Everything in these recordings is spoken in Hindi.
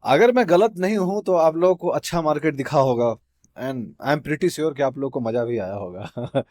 अगर मैं गलत नहीं हूं तो आप लोगों को अच्छा मार्केट दिखा होगा and I am pretty sure कि आप लोगों को मजा भी आया होगा।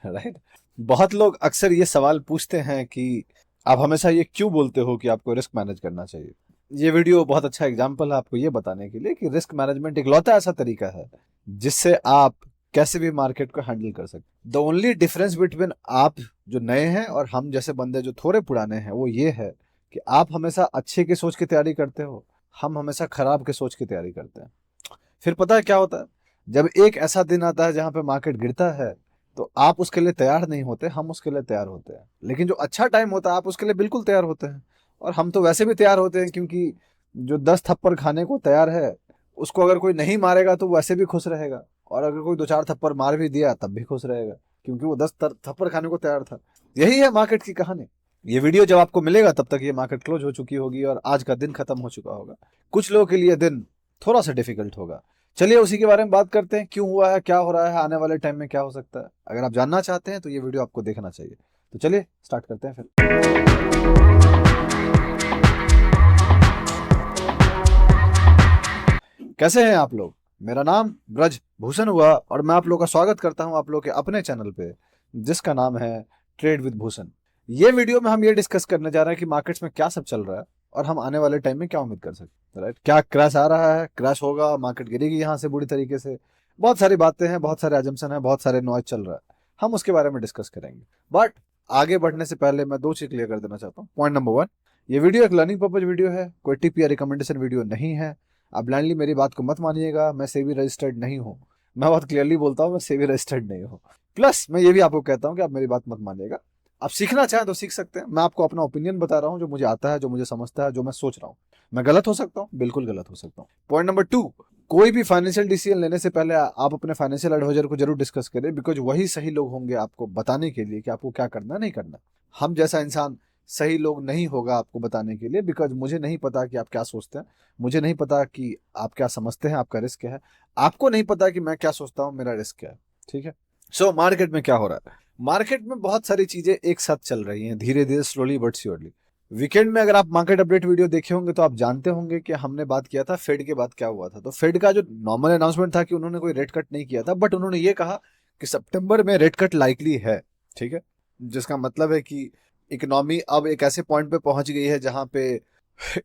राइट। बहुत लोग अक्सर ये सवाल पूछते हैं कि आप हमेशा ये क्यों बोलते हो कि आपको रिस्क मैनेज करना चाहिए। ये वीडियो बहुत अच्छा एग्जांपल है आपको ये बताने के लिए कि रिस्क मैनेजमेंट इकलौता ऐसा तरीका है जिससे आप कैसे भी मार्केट को हैंडल कर सकते। द ओनली डिफरेंस बिटवीन आप जो नए हैं और हम जैसे बंदे जो थोड़े पुराने हैं वो ये है कि आप हमेशा अच्छे की सोच की तैयारी करते हो, हम हमेशा खराब के सोच की तैयारी करते हैं। फिर पता है क्या होता है, जब एक ऐसा दिन आता है जहां पे मार्केट गिरता है तो आप उसके लिए तैयार नहीं होते, हम उसके लिए तैयार होते हैं। लेकिन जो अच्छा टाइम होता है आप उसके लिए बिल्कुल तैयार होते हैं। और हम तो वैसे भी तैयार होते हैं क्योंकि जो 10 थप्पड़ खाने को तैयार है उसको अगर कोई नहीं मारेगा तो वैसे भी खुश रहेगा, और अगर कोई 2-4 थप्पड़ मार भी दिया तब भी खुश रहेगा क्योंकि वो 10 थप्पड़ खाने को तैयार था। यही है मार्केट की कहानी। ये वीडियो जब आपको मिलेगा तब तक ये मार्केट क्लोज हो चुकी होगी और आज का दिन खत्म हो चुका होगा। कुछ लोगों के लिए दिन थोड़ा सा डिफिकल्ट होगा। चलिए उसी के बारे में बात करते हैं, क्यों हुआ है, क्या हो रहा है, आने वाले टाइम में क्या हो सकता है। अगर आप जानना चाहते हैं तो ये वीडियो आपको देखना चाहिए। तो चलिए स्टार्ट करते हैं फिर। कैसे हैं आप लोग। मेरा नाम ब्रज भूषण हुआ और मैं आप लोग का स्वागत करता हूं आप लोग के अपने चैनल पे जिसका नाम है ट्रेड विद भूषण। ये वीडियो में हम ये डिस्कस करने जा रहे हैं कि मार्केट्स में क्या सब चल रहा है और हम आने वाले टाइम में क्या उम्मीद कर सकते हैं। राइट, क्या क्रैश आ रहा है, क्रैश होगा, मार्केट गिरेगी यहाँ से बुरी तरीके से। बहुत सारी बातें हैं, बहुत सारे अजम्पशन है, बहुत सारे नॉइज चल रहा है, हम उसके बारे में डिस्कस करेंगे। बट आगे बढ़ने से पहले मैं दो चीज क्लियर कर देना चाहता हूँ। पॉइंट नंबर 1, ये वीडियो एक लर्निंग पर्पज वीडियो है, कोई टिप या रिकमेंडेशन वीडियो नहीं है। आप ब्लाइंडली मेरी बात को मत मानिएगा, मैं सेबी रजिस्टर्ड नहीं हूँ। मैं बहुत क्लियरली बोलता हूँ, मैं सेबी रजिस्टर्ड नहीं हूँ। प्लस मैं ये भी आपको कहता हूँ कि आप मेरी बात मत मानिएगा। आप सीखना चाहें तो सीख सकते हैं, मैं आपको अपना ओपिनियन बता रहा हूँ जो मुझे आता है, जो मुझे समझता है, जो मैं सोच रहा हूँ। मैं गलत हो सकता हूँ, बिल्कुल गलत हो सकता हूँ। पॉइंट नंबर 2, कोई भी फाइनेंशियल डिसीजन लेने से पहले आप अपने फाइनेंशियल एडवाइजर को जरूर डिस्कस करें, बिकॉज वही सही लोग होंगे आपको बताने के लिए कि आपको क्या करना नहीं करना। हम जैसा इंसान सही लोग नहीं होगा आपको बताने के लिए, बिकॉज मुझे नहीं पता कि आप क्या सोचते हैं, मुझे नहीं पता कि आप क्या समझते हैं, आपका रिस्क क्या है, आपको नहीं पता कि मैं क्या सोचता हूँ, मेरा रिस्क क्या है। ठीक है। सो मार्केट में क्या हो रहा है, मार्केट में बहुत सारी चीजें एक साथ चल रही हैं, धीरे धीरे, स्लोली बट श्योरली। वीकेंड में अगर आप मार्केट अपडेट वीडियो देखे होंगे तो आप जानते होंगे कि हमने बात किया था फेड के बाद क्या हुआ था। तो फेड का जो नॉर्मल अनाउंसमेंट था कि उन्होंने कोई रेट कट नहीं किया था, बट उन्होंने ये कहा कि सितंबर में रेट कट लाइकली है। ठीक है, जिसका मतलब है कि इकोनॉमी अब एक ऐसे पॉइंट पे पहुंच गई है जहां पे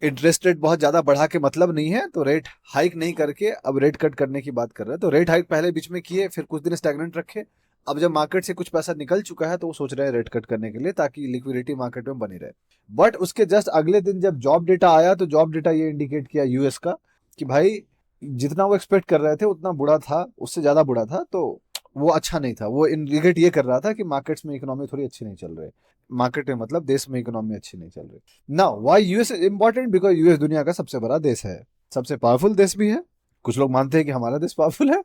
इंटरेस्ट रेट बहुत ज्यादा बढ़ा के मतलब नहीं है, तो रेट हाइक नहीं करके अब रेट कट करने की बात कर रहे हैं। तो रेट हाइक पहले बीच में किए, फिर कुछ दिन स्टैग्नेंट रखे। अब जब मार्केट से कुछ पैसा निकल चुका है तो वो सोच रहे हैं रेट कट करने के लिए ताकि लिक्विडिटी मार्केट में बनी रहे। बट उसके जस्ट अगले दिन जब जॉब डेटा आया तो जॉब डेटा ये इंडिकेट किया यूएस का कि भाई जितना वो एक्सपेक्ट कर रहे थे उतना बुरा था, उससे ज्यादा बुरा था। तो वो अच्छा नहीं था, वो इंडिकेट ये कर रहा था कि मार्केट्स में इकोनॉमी थोड़ी अच्छी नहीं चल रही। मार्केट में मतलब देश में इकोनॉमी अच्छी नहीं चल रही। Now why US is important, because US दुनिया का सबसे बड़ा देश है, सबसे पावरफुल देश भी है। कुछ लोग मानते हैं कि हमारा देश पावरफुल है,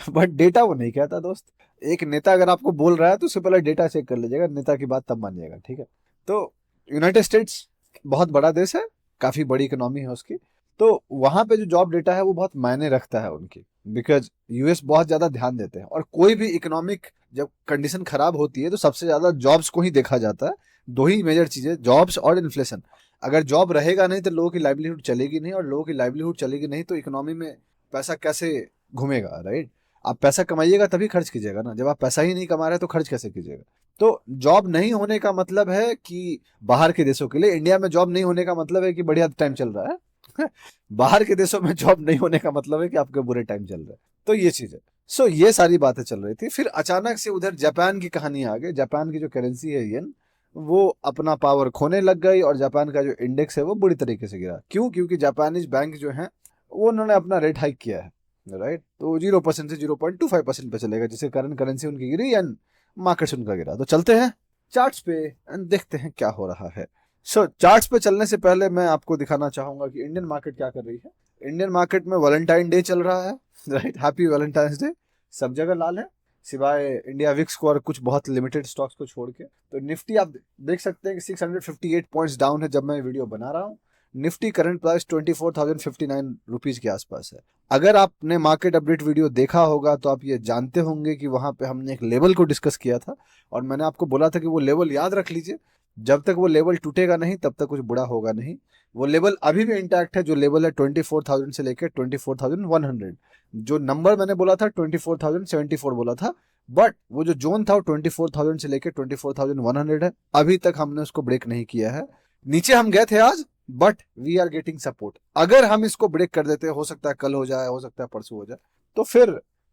बट डेटा वो नहीं कहता दोस्त। एक नेता अगर आपको बोल रहा है तो उससे पहले डेटा चेक कर लीजिएगा, नेता की बात तब मानिएगा। ठीक है। तो यूनाइटेड स्टेट्स बहुत बड़ा देश है, काफी बड़ी इकोनॉमी है उसकी। तो वहां पे जो जॉब डेटा है वो बहुत मायने रखता है उनकी, बिकॉज यूएस बहुत ज्यादा ध्यान देते हैं। और कोई भी इकोनॉमिक जब कंडीशन खराब होती है तो सबसे ज्यादा जॉब्स को ही देखा जाता है। दो ही मेजर चीजें, जॉब्स और इन्फ्लेशन। अगर जॉब रहेगा नहीं तो लोगों की लाइवलीहुड चलेगी नहीं, और लोगों की लाइवलीहुड चलेगी नहीं तो इकोनॉमी में पैसा कैसे घूमेगा। राइट, आप पैसा कमाइएगा तभी खर्च कीजिएगा ना, जब आप पैसा ही नहीं कमा रहे तो खर्च कैसे कीजिएगा। तो जॉब नहीं होने का मतलब है कि बाहर के देशों के लिए, इंडिया में जॉब नहीं होने का मतलब है कि बढ़िया टाइम चल रहा है। बाहर के देशों में जॉब नहीं होने का मतलब है कि आपके बुरे टाइम चल रहे हैं। तो ये चीज है। सो ये सारी बातें चल रही थी, फिर अचानक से उधर जापान की कहानी आ गई। जापान की जो करेंसी है येन, वो अपना पावर खोने लग गई और जापान का जो इंडेक्स है वो बुरी तरीके से गिरा। क्यों? क्योंकि जापानीज बैंक जो है वो उन्होंने अपना रेट हाइक किया है। राइट, तो 0% से 0.25% पे चलेगा, जिसके कारण करेंसी उनकी गिरी एंड मार्केट उनका गिरा। तो चलते हैं चार्ट्स पे एंड देखते हैं क्या हो रहा है। सो चार्ट्स पे चलने से पहले मैं आपको दिखाना चाहूंगा कि इंडियन मार्केट क्या कर रही है। इंडियन मार्केट में वैलेंटाइन डे चल रहा है। Right, happy Valentine's day. सब जगह लाल है सिवाय इंडिया विक्स को और कुछ बहुत लिमिटेड स्टॉक्स को छोड़ के। तो निफ्टी आप देख सकते हैं कि 658 पॉइंट्स डाउन है जब मैं वीडियो बना रहा हूँ। निफ्टी करंट प्राइस 24,059 रुपीज के आसपास है। अगर आपने मार्केट अपडेट वीडियो देखा होगा तो आप ये जानते होंगे कि वहां पे हमने एक लेवल को डिस्कस किया था और मैंने आपको बोला था कि वो लेवल याद रख लीजिए, जब तक वो लेवल टूटेगा नहीं तब तक कुछ बुरा होगा नहीं। वो लेवल अभी भी इंटैक्ट है, जो लेवल है 24,000 से लेकर 24,100। जो नंबर मैंने बोला था 24,074 बोला था, बट वो जो जोन था वो 24,000 से लेकर 24,100 है। अभी तक हमने उसको ब्रेक नहीं किया है। नीचे हम गए थे आज, but we are getting support. अगर हम इसको ब्रेक कर देते हैं, हो सकता है कल हो जाए, हो सकता है परसों हो जाए, तो फिर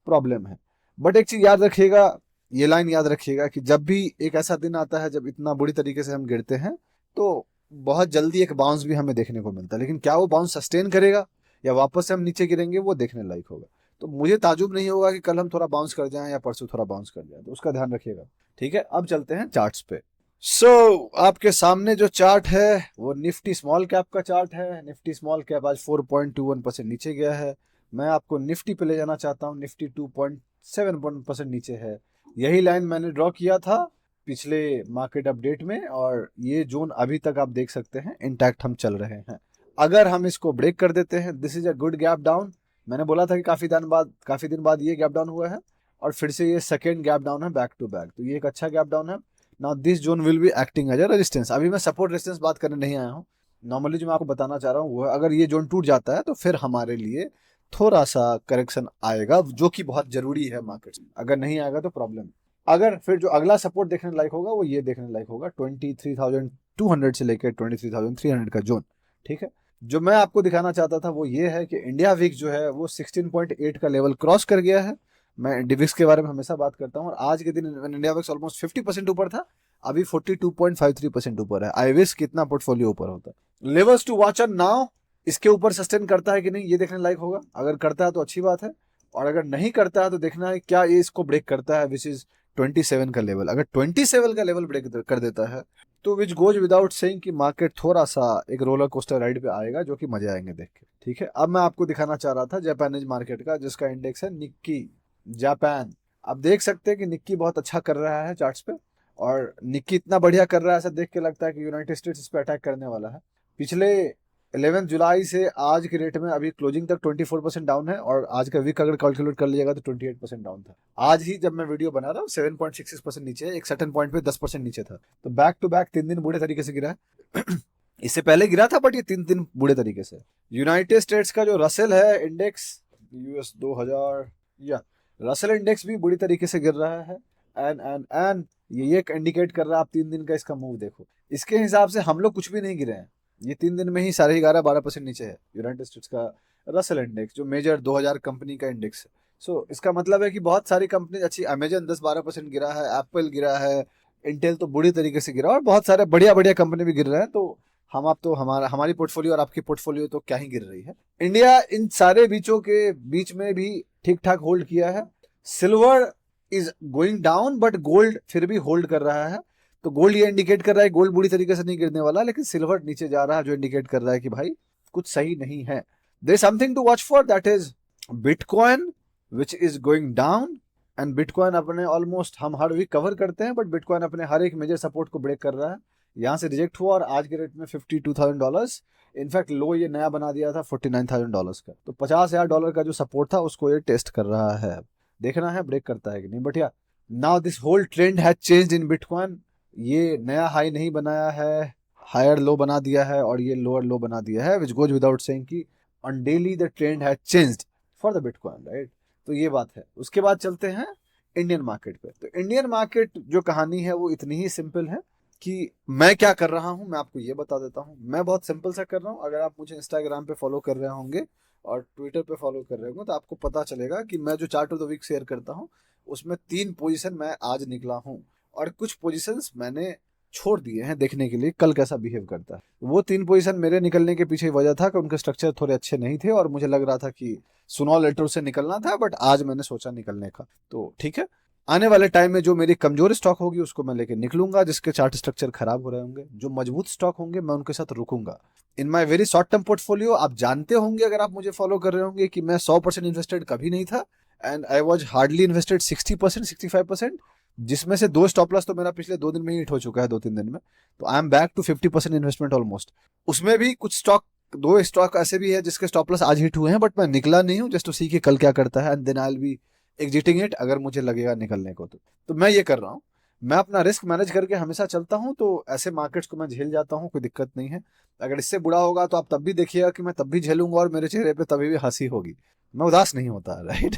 प्रॉब्लम है। बट एक चीज याद रखिएगा, ये लाइन याद रखिएगा कि जब भी एक ऐसा दिन आता है जब इतना बुरी तरीके से हम गिरते हैं, तो बहुत जल्दी एक बाउंस भी हमें देखने को मिलता है। लेकिन क्या वो बाउंस सस्टेन करेगा या वापस से हम नीचे गिरेंगे, वो देखने लायक होगा। तो मुझे ताजुब नहीं होगा कि कल हम थोड़ा बाउंस कर जाएं या परसों थोड़ा बाउंस कर जाएं, तो उसका ध्यान रखिएगा। ठीक है, अब चलते हैं चार्ट्स पे। आपके सामने जो चार्ट है वो निफ्टी स्मॉल कैप का चार्ट है। निफ्टी स्मॉल कैप आज 4.21% नीचे गया है। मैं आपको निफ्टी पे ले जाना चाहता हूँ। निफ्टी 2.71% नीचे है। यही लाइन मैंने ड्रॉ किया था पिछले मार्केट अपडेट में, और ये जोन अभी तक आप देख सकते हैं इंटैक्ट हम चल रहे हैं। अगर हम इसको ब्रेक कर देते हैं, this is a good gap down. मैंने बोला था कि काफी दिन बाद ये गैप डाउन हुआ है, और फिर से ये सेकेंड गैप डाउन है बैक टू बैक, तो ये एक अच्छा गैप डाउन है। Now this zone will be acting as a resistance. अभी मैं सपोर्ट रेजिस्टेंस बात करने नहीं आया हूँ। नॉर्मली जो मैं आपको बताना चाह रहा हूँ वो है, अगर ये जोन टूट जाता है तो फिर हमारे लिए थोड़ा सा करेक्शन आएगा, जो कि बहुत जरूरी है मार्केट में। अगर नहीं आएगा तो प्रॉब्लम। अगर फिर जो अगला सपोर्ट देखने लायक होगा वो ये देखने लायक होगा, 23,200 से लेकर 23,300 का जोन। ठीक है, जो मैं आपको दिखाना चाहता था वो ये है कि इंडिया विक्स जो है वो 16.8 का लेवल क्रॉस कर गया है। मैं डिविक्स के बारे में हमेशा बात करता हूँ, और आज के दिन इंडिया विक्स ऑलमोस्ट 50% ऊपर था, अभी 42.53% ऊपर है। आई विश कितना पोर्टफोलियो ऊपर होता। Levels to watch on now, इसके ऊपर सस्टेन करता है कि नहीं ये देखने लायक होगा। अगर करता है तो अच्छी बात है, और अगर नहीं करता है तो देखना है क्या ये इसको ब्रेक करता है, विच इज 27 का लेवल। अगर 27 का लेवल ब्रेक कर देता है तो विच गोज विदाउट सेइंग कि मार्केट थोड़ा सा एक रोलर कोस्टर राइड पे आएगा, जो कि मजे आएंगे देख के। ठीक है, अब मैं आपको दिखाना चाह रहा था जापानीज मार्केट का, जिसका इंडेक्स है निक्की जापान। आप देख सकते हैं कि निक्की बहुत अच्छा कर रहा है चार्ट्स पे, और निक्की इतना बढ़िया कर रहा है ऐसा देख के लगता है कि यूनाइटेड स्टेट्स इस पे अटैक करने वाला है। पिछले 11 जुलाई से आज के रेट में अभी क्लोजिंग तक 24% डाउन है, और आज का वीक अगर कैलकुलेट कर लीजिएगा तो 28% डाउन था। आज ही जब मैं वीडियो बना रहा हूँ 7.66% नीचे है, एक सर्टेन पॉइंट पे 10% नीचे था। तो बैक टू बैक 3 दिन बुरे तरीके से गिरा है। इससे पहले गिरा था, बट ये 3 दिन बुरे तरीके से। यूनाइटेड स्टेट्स का जो रसेल है इंडेक्स, यूएस 2000, या रसेल इंडेक्स भी बुरी तरीके से गिर रहा है। एंड ये इंडिकेट कर रहा है, आप 3 दिन का इसका मूव देखो, इसके हिसाब से हम लोग कुछ भी नहीं गिरे हैं। ये 3 दिन में ही साढ़े 11-12% नीचे है यूनाइटेड स्टेट्स का रसेल इंडेक्स, जो मेजर 2000 कंपनी का इंडेक्स है। सो इसका मतलब है कि बहुत सारी कंपनी अच्छी, अमेजन 10-12% गिरा है, एप्पल गिरा है, इंटेल तो बुरी तरीके से गिरा, और बहुत सारे बढ़िया बढ़िया कंपनी भी गिर रहे हैं। तो हम आप तो हमारी पोर्टफोलियो और आपकी पोर्टफोलियो तो क्या ही गिर रही है। इंडिया इन सारे बीचों के बीच में भी ठीक ठाक होल्ड किया है। Silver is going down, but gold फिर भी होल्ड कर रहा है। तो गोल्ड ये इंडिकेट कर रहा है गोल्ड बुरी तरीके से नहीं गिरने वाला, लेकिन सिल्वर नीचे जा रहा है, जो इंडिकेट कर रहा है कि भाई कुछ सही नहीं है। There is something to watch for, that is bitcoin which is going down. And bitcoin अपने ऑलमोस्ट हम हर वीक कवर करते हैं, बट बिटकॉइन अपने हर एक मेजर सपोर्ट को ब्रेक कर रहा है। यहाँ से रिजेक्ट हुआ और आज के रेट में $52,000, इनफैक्ट लो ये नया बना दिया था $49,000 का। तो $50,000 का जो सपोर्ट था उसको ये टेस्ट कर रहा है, देखना है ब्रेक करता है कि नहीं। But yeah now this whole trend has changed in bitcoin. ये नया हाई नहीं बनाया है, हायर लो बना दिया है, और ये लोअर लो बना दिया है, विच गोज विदाउट सेइंग कि on daily the trend has changed for the bitcoin, right. तो ये बात है। उसके बाद चलते हैं इंडियन मार्केट पे। तो इंडियन मार्केट जो कहानी है वो इतनी ही सिंपल है कि मैं क्या कर रहा हूं मैं आपको ये बता देता हूं। मैं बहुत सिंपल सा कर रहा हूं। अगर आप मुझे इंस्टाग्राम पे फॉलो कर रहे होंगे और ट्विटर पे फॉलो कर रहे होंगे तो आपको पता चलेगा कि मैं जो chart of the week share करता हूं उसमें 3 पोजीशन मैं आज निकला हूं, और कुछ पोजीशंस मैंने छोड़ दिए हैं देखने के लिए कल कैसा बिहेव करता है। वो 3 पोजीशन मेरे निकलने के पीछे वजह था कि उनके स्ट्रक्चर थोड़े अच्छे नहीं थे, और मुझे लग रहा था कि सुनो लेटर से निकलना था, बट आज मैंने सोचा निकलने का। तो ठीक है, आने वाले टाइम में जो मेरी कमजोर स्टॉक होगी उसको मैं लेके निकलूंगा, जिसके चार्ट स्ट्रक्चर खराब हो रहे होंगे। जो मजबूत स्टॉक होंगे मैं उनके साथ रुकूंगा। In my very short term portfolio आप जानते होंगे, अगर आप मुझे फॉलो कर रहे होंगे, कि मैं 100% इन्वेस्टेड कभी नहीं था, and I was hardly invested 60%, 65%, जिसमें से 2 स्टॉप लॉस तो मेरा पिछले 2 दिन में ही हिट हो चुका है, 2-3 दिन में। तो I am back to 50% investment almost. उसमें भी कुछ स्टॉक, 2 स्टॉक ऐसे भी है जिसके स्टॉप लॉस आज हिट हुए हैं, बट मैं निकला नहीं हूँ, जस्ट टू सी कि कल क्या करता है, and then I will be exiting it अगर मुझे लगेगा निकलने को। तो मैं ये कर रहा हूँ। मैं अपना रिस्क मैनेज करके हमेशा चलता हूँ, तो ऐसे मार्केट्स को मैं झेल जाता हूँ, कोई दिक्कत नहीं है। अगर इससे बुरा होगा तो आप तब भी देखिएगा कि मैं तब भी झेलूंगा और मेरे चेहरे पे तभी भी हंसी होगी, मैं उदास नहीं होता, राइट।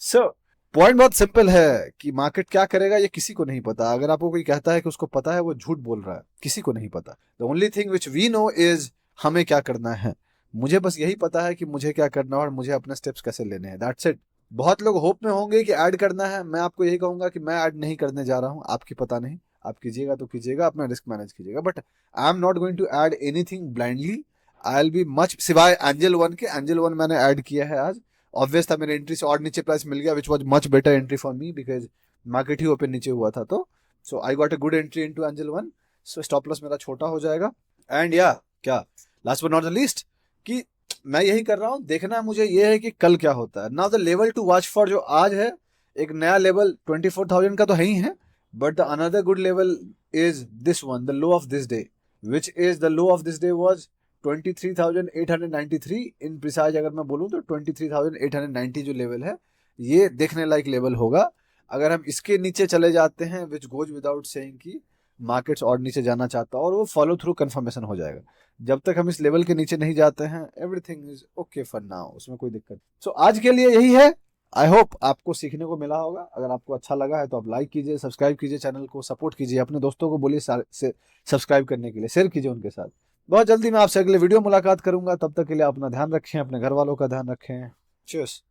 सो पॉइंट बहुत सिंपल है कि मार्केट क्या करेगा ये किसी को नहीं पता। अगर आपको कोई कहता है कि उसको पता है, वो झूठ बोल रहा है, किसी को नहीं पता। The only thing which we know is हमें क्या करना है। मुझे बस यही पता है कि मुझे क्या करना है और मुझे अपने स्टेप्स कैसे लेने हैं, दैट्स इट। बहुत लोग होप में होंगे कि ऐड करना है, मैं आपको यही कहूंगा कि मैं ऐड नहीं करने जा रहा हूँ, आपकी पता नहीं, आप कीजिएगा तो कीजिएगा, अपना रिस्क मैनेज कीजिएगा, but I am not going to add anything blindly. I will be much, सिवाय एंजल वन के। एंजल वन मैंने ऐड किया है आज, ऑब्वियस था, मेरे एंट्री से और नीचे प्राइस मिल गया, which was much better entry for me because market ही ओपन नीचे हुआ था, तो so I got a good entry into Angel One. So stop loss मेरा छोटा हो जाएगा। एंड या क्या, last but not the least, कि मैं यही कर रहा हूं, देखना है मुझे ये है कि कल क्या होता है। Now the level to watch for जो आज है, एक नया लेवल 24,000 का तो है ही है, but the another good level is this one, the low of this day, which is the low of this day was 23,893 in precise. अगर मैं बोलूं तो 23,890 जो लेवल है, ये देखने लायक लेवल होगा। अगर हम इसके नीचे चले जाते हैं, विच गोज विदाउट सेइंग कि मार्केट्स और नीचे जाना चाहता है, और वो फॉलो थ्रू कंफर्मेशन हो जाएगा। जब तक हम इस लेवल के नीचे नहीं जाते हैं, everything is okay for now, उसमें कोई दिक्कत। सो आज के लिए यही है। आई होप आपको सीखने को मिला होगा। अगर आपको अच्छा लगा है तो आप लाइक कीजिए, सब्सक्राइब कीजिए, चैनल को सपोर्ट कीजिए, अपने दोस्तों को बोलिए सब्सक्राइब करने के लिए, शेयर कीजिए उनके साथ। बहुत जल्दी मैं आपसे अगले वीडियो मुलाकात करूंगा, तब तक के लिए अपना ध्यान रखें, अपने घर वालों का ध्यान रखें। चीयर्स।